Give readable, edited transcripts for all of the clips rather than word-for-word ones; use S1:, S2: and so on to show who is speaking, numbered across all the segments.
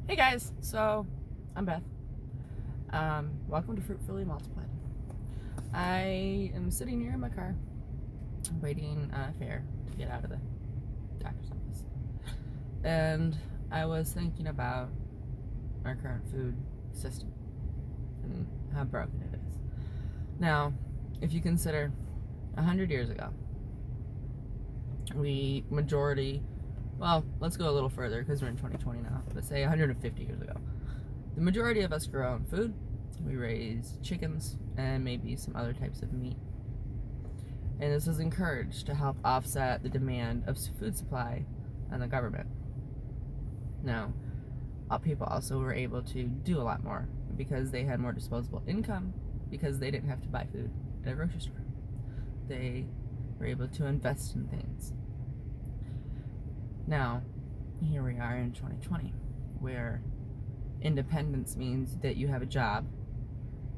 S1: Hey guys, so I'm Beth. Welcome to Fruitfully Multiplied. I am sitting here in my car waiting on a fare to get out of the doctor's office. And I was thinking about our current food system and how broken it is. Now, if you consider 100 years ago, let's go a little further because we're in 2020 now, but say 150 years ago. The majority of us grow our own food. We raise chickens and maybe some other types of meat. And this was encouraged to help offset the demand of food supply on the government. Now, people also were able to do a lot more because they had more disposable income, because they didn't have to buy food at a grocery store. They were able to invest in things. Now, here we are in 2020, where independence means that you have a job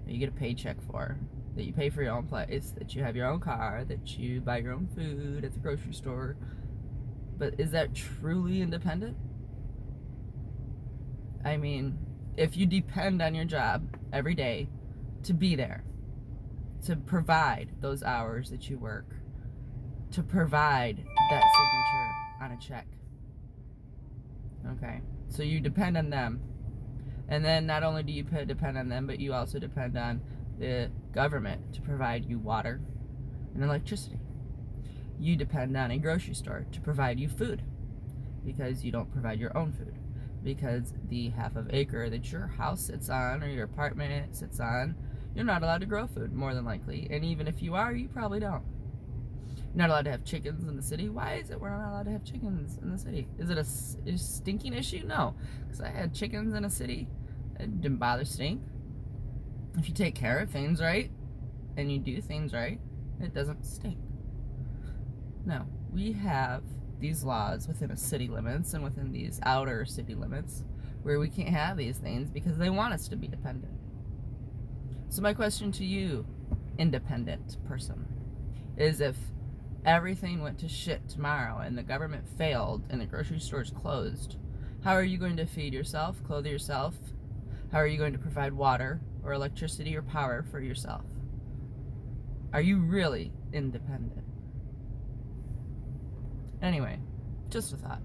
S1: that you get a paycheck for, that you pay for your own place, that you have your own car, that you buy your own food at the grocery store. But is that truly independent? I mean, if you depend on your job every day to be there, to provide those hours that you work, to provide that signature on a check. Okay, so you depend on them. And then not only do you depend on them, but you also depend on the government to provide you water and electricity. You depend on a grocery store to provide you food because you don't provide your own food. Because the half of acre that your house sits on or your apartment sits on, you're not allowed to grow food, more than likely. And even if you are, you probably don't. You're not allowed to have chickens in the city. Why is it we're not allowed to have chickens in the city? Is it a stinking issue? No, because I had chickens in a city. It didn't bother stink. If you take care of things right and you do things right, it doesn't stink. No, we have these laws within a city limits and within these outer city limits where we can't have these things because they want us to be dependent. So my question to you, independent person, is if everything went to shit tomorrow and the government failed and the grocery stores closed, how are you going to feed yourself, clothe yourself? How are you going to provide water or electricity or power for yourself? Are you really independent? Anyway, just a thought.